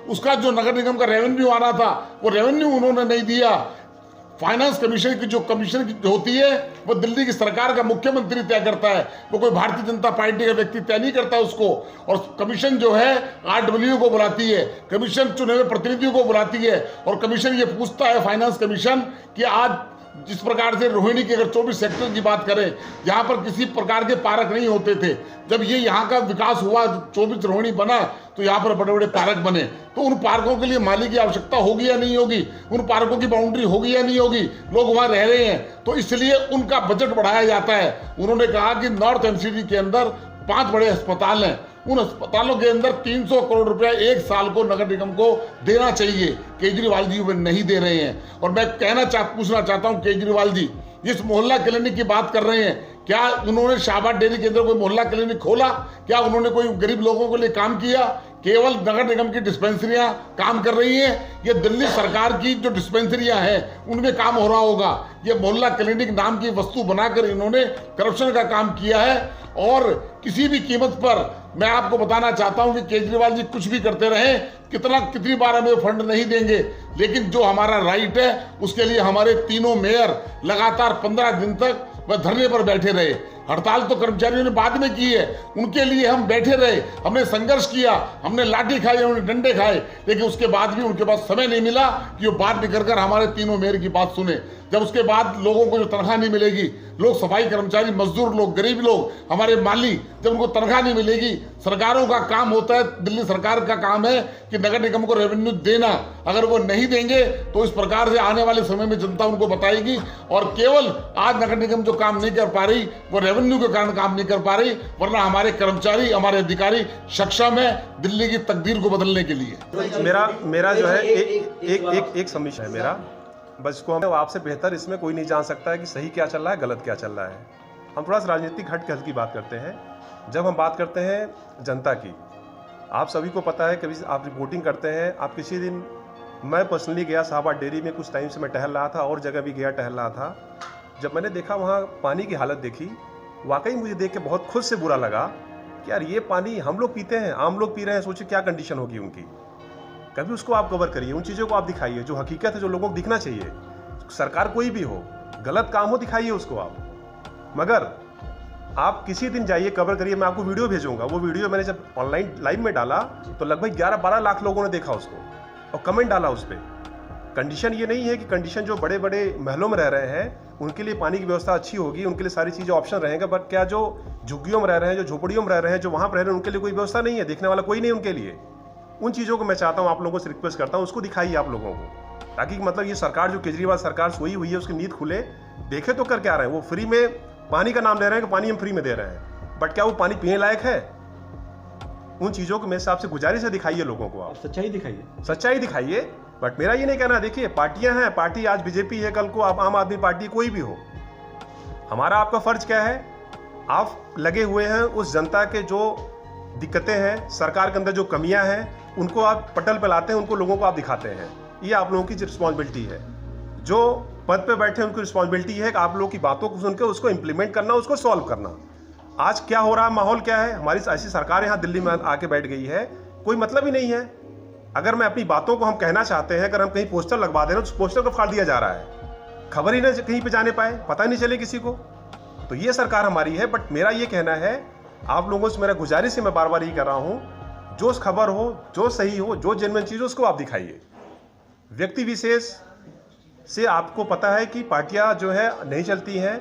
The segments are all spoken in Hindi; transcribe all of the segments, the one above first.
उसका जो नगर निगम का रेवेन्यू आना था वो रेवेन्यू उन्होंने नहीं दिया। फाइनेंस कमीशन की जो कमीशन होती है वो दिल्ली की सरकार का मुख्यमंत्री तय करता है, वो कोई भारतीय जनता पार्टी का व्यक्ति तय नहीं करता उसको। और कमीशन जो है RW को बुलाती है, कमीशन चुने हुए प्रतिनिधियों को बुलाती है और कमीशन ये पूछता है फाइनेंस कमीशन कि आज जिस प्रकार से रोहिणी के अगर 24 सेक्टर की बात करें जहाँ पर किसी प्रकार के पार्क नहीं होते थे, जब ये यहाँ का विकास हुआ 24 रोहिणी बना तो यहाँ पर बड़े बड़े पार्क बने, तो उन पार्कों के लिए माली की आवश्यकता होगी या नहीं होगी, उन पार्कों की बाउंड्री होगी या नहीं होगी, लोग वहाँ रह रहे हैं तो इसलिए उनका बजट बढ़ाया जाता है। उन्होंने कहा कि नॉर्थ MCD के अंदर 5 बड़े अस्पताल हैं, उन अस्पतालों के अंदर 300 करोड़ रुपया एक साल को नगर निगम को देना चाहिए। केजरीवाल जी वो नहीं दे रहे हैं। और मैं पूछना चाहता हूं केजरीवाल जी, जिस मोहल्ला क्लिनिक की बात कर रहे हैं, क्या उन्होंने शाहबाद डेयरी के अंदर कोई मोहल्ला क्लिनिक खोला? क्या उन्होंने कोई गरीब लोगों के लिए काम किया? केवल नगर निगम की डिस्पेंसरियां काम कर रही हैं। ये दिल्ली सरकार की जो डिस्पेंसरियां हैं उनमें काम हो रहा होगा। ये मोहल्ला क्लिनिक नाम की वस्तु बनाकर इन्होंने करप्शन का काम किया है। और किसी भी कीमत पर मैं आपको बताना चाहता हूं कि केजरीवाल जी कुछ भी करते रहे, कितनी बार हमें फंड नहीं देंगे, लेकिन जो हमारा राइट है उसके लिए हमारे तीनों मेयर लगातार 15 दिन तक वह धरने पर बैठे रहे। हड़ताल तो कर्मचारियों ने बाद में की है, उनके लिए हम बैठे रहे, हमने संघर्ष किया, हमने लाठी खाई, हमने डंडे खाए, लेकिन उसके बाद भी उनके पास समय नहीं मिला कि वो बाहर निकलकर हमारे तीनों मेयर की बात सुने। जब उसके बाद लोगों को जो तनख्वाह नहीं मिलेगी, लोग सफाई कर्मचारी, मजदूर लोग, गरीब लोग, हमारे माली, जब उनको तनख्वाह नहीं मिलेगी, सरकारों का काम होता है, दिल्ली सरकार का काम है कि नगर निगम को रेवेन्यू देना। अगर वो नहीं देंगे तो इस प्रकार से आने वाले समय में जनता उनको बताएगी। और केवल आज नगर निगम जो काम नहीं कर पा रही वो रेवेन्यू के कारण काम नहीं कर पा रही, वरना हमारे कर्मचारी, हमारे अधिकारी सक्षम है दिल्ली की तकदीर को बदलने के लिए। मेरा जो है एक समीक्षा है मेरा, बस को हम आपसे बेहतर इसमें कोई नहीं जान सकता है कि सही क्या चल रहा है, गलत क्या चल रहा है। हम थोड़ा सा राजनीतिक हट की बात करते हैं। जब हम बात करते हैं जनता की, आप सभी को पता है, कभी आप रिपोर्टिंग करते हैं, आप किसी दिन, मैं पर्सनली गया शाहबाद डेयरी में, कुछ टाइम से मैं टहल रहा था और जगह भी गया टहल रहा था। जब मैंने देखा वहाँ पानी की हालत देखी, वाकई मुझे देख के बहुत खुद से बुरा लगा कि यार ये पानी हम लोग पीते हैं, आम लोग पी रहे हैं, सोचिए क्या कंडीशन होगी उनकी। कभी उसको आप कवर करिए, उन चीज़ों को आप दिखाइए जो हकीकत है, जो लोगों को दिखना चाहिए। सरकार कोई भी हो, गलत काम हो, दिखाइए उसको आप। मगर आप किसी दिन जाइए, कवर करिए, मैं आपको वीडियो भेजूंगा। वो वीडियो मैंने जब ऑनलाइन लाइव में डाला तो लगभग 11-12 लाख लोगों ने देखा उसको और कमेंट डाला उस पर। कंडीशन ये नहीं है कि कंडीशन जो बड़े बड़े महलों में रह रहे हैं उनके लिए पानी की व्यवस्था अच्छी होगी, उनके लिए सारी चीज़ें ऑप्शन रहेंगे, बट क्या जो झुग्गियों में रह रहे हैं, जो झोपड़ियों में रह रहे हैं, जो वहाँ पर रह रहे हैं, उनके लिए कोई व्यवस्था नहीं है, देखने वाला कोई नहीं उनके लिए। उन चीज़ों को मैं चाहता हूँ, आप लोगों से रिक्वेस्ट करता हूँ, उसको दिखाइए आप लोगों को, ताकि मतलब ये सरकार जो केजरीवाल सरकार सोई हुई है उसकी नींद खुले। देखे तो कर क्या रहे हैं, वो फ्री में पानी का नाम ले रहे हैं कि पानी हम फ्री में दे रहे हैं, बट क्या वो पानी पीने लायक है? उन चीज़ों को मेरे हिसाब से गुजारिश से दिखाइए लोगों को, आप सच्चाई दिखाइए, सच्चाई दिखाइए। बट मेरा ये नहीं कहना, देखिए पार्टियां हैं, पार्टी आज बीजेपी है, कल को आप आम आदमी पार्टी कोई भी हो, हमारा आपका फर्ज क्या है, आप लगे हुए हैं उस जनता के जो दिक्कतें हैं, सरकार के अंदर जो कमियां हैं, उनको आप पटल पे लाते हैं, उनको लोगों को आप दिखाते हैं। ये आप लोगों की रिस्पॉन्सिबिलिटी है। जो पद पे बैठे हैं उनकी रिस्पॉन्सिबिलिटी है कि आप लोगों की बातों को सुनकर उसको इंप्लीमेंट करना, उसको सॉल्व करना। आज क्या हो रहा है, माहौल क्या है, हमारी ऐसी सरकार यहाँ दिल्ली में आके बैठ गई है, कोई मतलब ही नहीं है। अगर मैं अपनी बातों को हम कहना चाहते हैं, अगर हम कहीं पोस्टर लगवा दे रहे हैं तो पोस्टर को फाड़ दिया जा रहा है, खबर ही ना कहीं पे जाने पाए, पता ही नहीं चले किसी को। तो ये सरकार हमारी है। बट मेरा ये कहना है, आप लोगों से मेरा गुजारिश है, मैं बार बार ये कर रहा हूँ, जो खबर हो, जो सही हो, जो जेन्युइन चीज़ हो, उसको आप दिखाइए। व्यक्ति विशेष से आपको पता है कि पार्टियां जो है नहीं चलती हैं,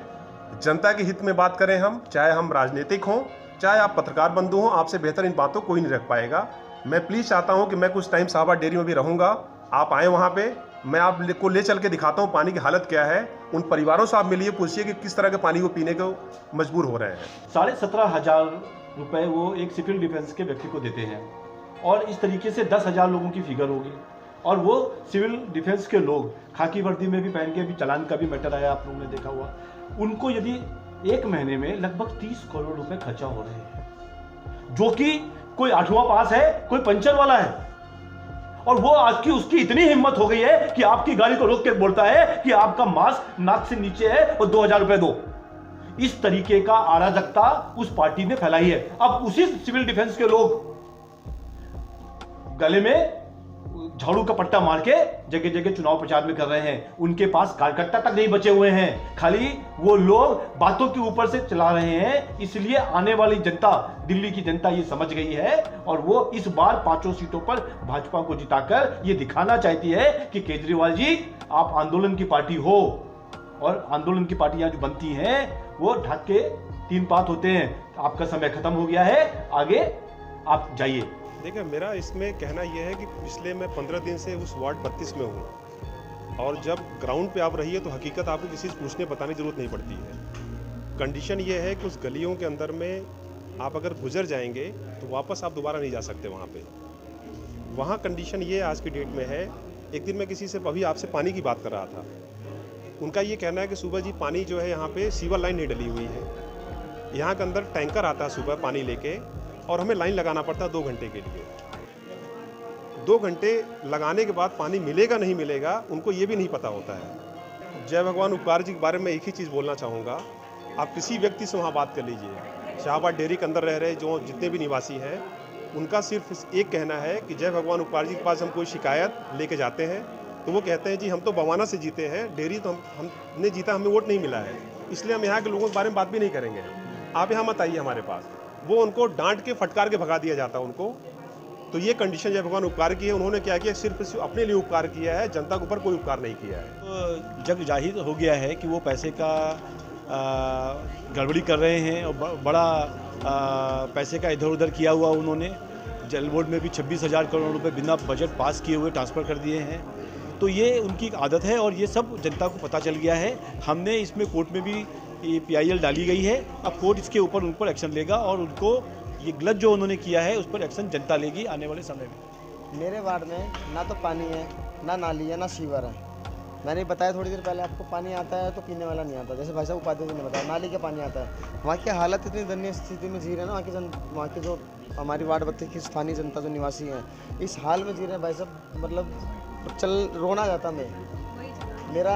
जनता के हित में बात करें हम, चाहे हम राजनीतिक हों, चाहे आप पत्रकार बंधु हों, आपसे बेहतर इन बातों को कोई नहीं रख पाएगा। मैं प्लीज़ चाहता हूं कि मैं कुछ टाइम शाहबाद डेयरी में भी रहूंगा, आप आए वहां पे, मैं आपको ले चल के दिखाता हूं पानी की हालत क्या है। उन परिवारों से आप मिलिए, पूछिए कि किस तरह के पानी को पीने को मजबूर हो रहे हैं। 17,500 रुपये वो एक सिविल डिफेंस के व्यक्ति को देते हैं, और इस तरीके से 10,000 लोगों की फिगर होगी। और वो सिविल डिफेंस के लोग खाकी वर्दी में भी पहन के, भी चालान का भी मैटर आया, आप लोगों ने देखा हुआ, उनको यदि एक महीने में लगभग 30 करोड़ रुपए खर्चा हो रहे हैं, जो कि कोई 8वां पास है, कोई पंचर वाला है, और वो आज की उसकी इतनी हिम्मत हो गई है कि आपकी गाड़ी को रोक के बोलता है कि आपका मास्क नाक से नीचे है और 2000 रुपए दो। इस तरीके का अराजकता उस पार्टी ने फैलाई है। अब उसी सिविल डिफेंस के लोग गले में झाड़ू का पट्टा मार के जगह जगह चुनाव प्रचार में कर रहे हैं। उनके पास कार्यकर्ता तक नहीं बचे हुए हैं, खाली वो लोग बातों के ऊपर से चला रहे हैं। इसलिए आने वाली जनता, दिल्ली की जनता ये समझ गई है और वो इस बार 5 सीटों पर भाजपा को जिताकर ये दिखाना चाहती है कि केजरीवाल जी आप आंदोलन की पार्टी हो, और आंदोलन की पार्टियां जो बनती हैं वो ढक के 3 पात होते हैं। आपका समय खत्म हो गया है, आगे आप जाइए। देखिए, मेरा इसमें कहना यह है कि पिछले मैं 15 दिन से उस वार्ड 32 में हूँ, और जब ग्राउंड पे आप रहिए तो हकीकत आपको किसी से पूछने बताने की ज़रूरत नहीं पड़ती है। कंडीशन ये है कि उस गलियों के अंदर में आप अगर गुजर जाएंगे तो वापस आप दोबारा नहीं जा सकते वहाँ पे। वहाँ कंडीशन ये आज की डेट में है। एक दिन मैं किसी से अभी आपसे पानी की बात कर रहा था, उनका ये कहना है कि सुबह जी पानी जो है यहाँ पे सीवर लाइन नहीं डली हुई है। यहाँ के अंदर टैंकर आता है सुबह पानी लेके, और हमें लाइन लगाना पड़ता है 2 घंटे के लिए। 2 घंटे लगाने के बाद पानी मिलेगा नहीं मिलेगा उनको ये भी नहीं पता होता है। जय भगवान उपकार जी के बारे में एक ही चीज़ बोलना चाहूँगा, आप किसी व्यक्ति से वहाँ बात कर लीजिए। शाहबाद डेयरी के अंदर रह रहे जो जितने भी निवासी हैं, उनका सिर्फ एक कहना है कि जय भगवान उपकार जी के पास हम कोई शिकायत लेके जाते हैं तो वो कहते हैं जी हम तो बवाना से जीते हैं, डेयरी तो हमने जीता, हमें वोट नहीं मिला है, इसलिए हम यहाँ के लोगों के बारे में बात भी नहीं करेंगे, आप यहाँ मत आइए हमारे पास। वो उनको डांट के फटकार के भगा दिया जाता है उनको। तो ये कंडीशन जय भगवान उपकार की है। उन्होंने क्या किया, सिर्फ अपने लिए उपकार किया है, जनता के ऊपर कोई उपकार नहीं किया है। तो जग जाहिर हो गया है कि वो पैसे का गड़बड़ी कर रहे हैं और बड़ा पैसे का इधर उधर किया हुआ उन्होंने। जल बोर्ड में भी 26,000 करोड़ रुपए बिना बजट पास किए हुए ट्रांसफ़र कर दिए हैं। तो ये उनकी आदत है और ये सब जनता को पता चल गया है। हमने इसमें कोर्ट में भी PIL डाली गई है। अब कोर्ट इसके ऊपर उन पर एक्शन लेगा और उनको ये गलत जो उन्होंने किया है उस पर एक्शन जनता लेगी आने वाले समय में। मेरे वार्ड में ना तो पानी है, ना नाली है, ना सीवर है। मैंने बताया थोड़ी देर पहले, आपको पानी आता है तो पीने वाला नहीं आता। जैसे भाई साहब उपाध्याय जी ने बताया, नाली का पानी आता है। वहाँ की हालत इतनी दयनीय स्थिति में जी रहे हैं ना, वहाँ के जो हमारी वार्ड 32 की स्थानीय जनता जो निवासी हैं, इस हाल में जी रहे हैं भाई साहब, मतलब रोना जाता। मेरा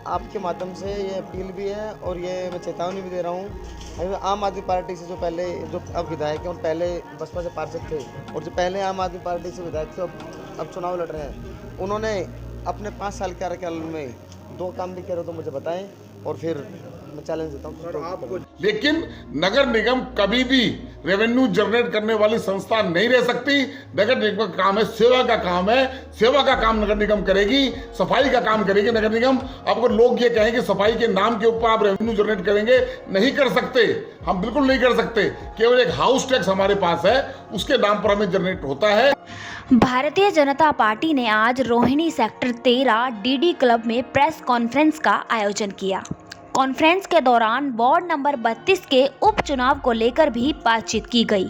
आपके माध्यम से ये अपील भी है और ये मैं चेतावनी भी दे रहा हूँ। आम आदमी पार्टी से जो पहले, जो अब विधायक हैं और पहले बसपा से पार्षद थे, और जो पहले आम आदमी पार्टी से विधायक थे अब चुनाव लड़ रहे हैं, उन्होंने अपने 5 साल के कार्यकाल में 2 काम भी करे तो मुझे बताएं, और फिर मैं चैलेंज देता हूँ। लेकिन नगर निगम कभी भी रेवेन्यू जनरेट करने वाली संस्था नहीं रह सकती। नगर निगम का काम है, सेवा का काम है, सेवा का काम नगर निगम करेगी, सफाई का काम करेगी नगर निगम। आपको लोग ये कहें कि सफाई के नाम के ऊपर आप रेवेन्यू जनरेट करेंगे, नहीं कर सकते, हम बिल्कुल नहीं कर सकते। केवल एक हाउस टैक्स हमारे पास है, उसके नाम पर हमें जनरेट होता है। भारतीय जनता पार्टी ने आज रोहिणी सेक्टर 13 DD क्लब में प्रेस कॉन्फ्रेंस का आयोजन किया। कॉन्फ्रेंस के दौरान वार्ड नंबर 32 के उपचुनाव को लेकर भी बातचीत की गई।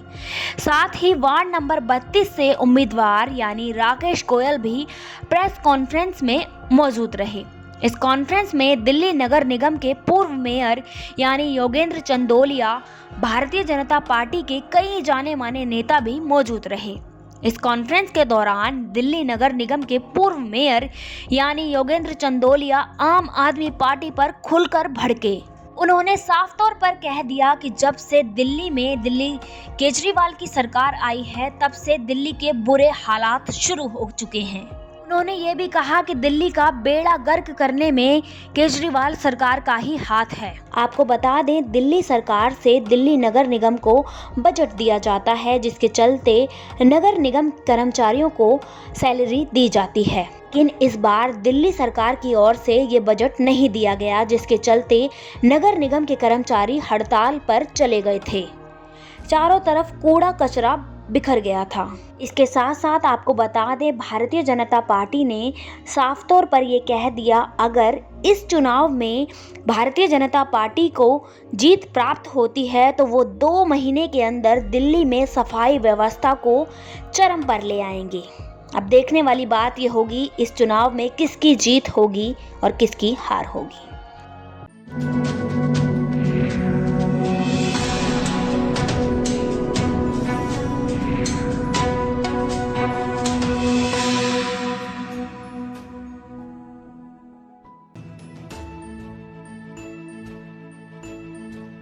साथ ही वार्ड नंबर 32 से उम्मीदवार यानी राकेश गोयल भी प्रेस कॉन्फ्रेंस में मौजूद रहे। इस कॉन्फ्रेंस में दिल्ली नगर निगम के पूर्व मेयर यानी योगेंद्र चंदोलिया, भारतीय जनता पार्टी के कई जाने माने नेता भी मौजूद रहे। इस कॉन्फ्रेंस के दौरान दिल्ली नगर निगम के पूर्व मेयर यानी योगेंद्र चंदोलिया आम आदमी पार्टी पर खुलकर भड़के। उन्होंने साफ तौर पर कह दिया कि जब से दिल्ली में केजरीवाल की सरकार आई है, तब से दिल्ली के बुरे हालात शुरू हो चुके हैं। उन्होंने ये भी कहा कि दिल्ली का बेड़ा गर्क करने में केजरीवाल सरकार का ही हाथ है। आपको बता दें, दिल्ली सरकार से दिल्ली नगर निगम को बजट दिया जाता है, जिसके चलते नगर निगम कर्मचारियों को सैलरी दी जाती है। लेकिन इस बार दिल्ली सरकार की ओर से ये बजट नहीं दिया गया, जिसके चलते नगर निगम के कर्मचारी हड़ताल पर चले गए थे। चारों तरफ कूड़ा कचरा बिखर गया था। इसके साथ साथ आपको बता दें, भारतीय जनता पार्टी ने साफ तौर पर ये कह दिया, अगर इस चुनाव में भारतीय जनता पार्टी को जीत प्राप्त होती है तो वो 2 महीने के अंदर दिल्ली में सफाई व्यवस्था को चरम पर ले आएंगे। अब देखने वाली बात ये होगी इस चुनाव में किसकी जीत होगी और किसकी हार होगी।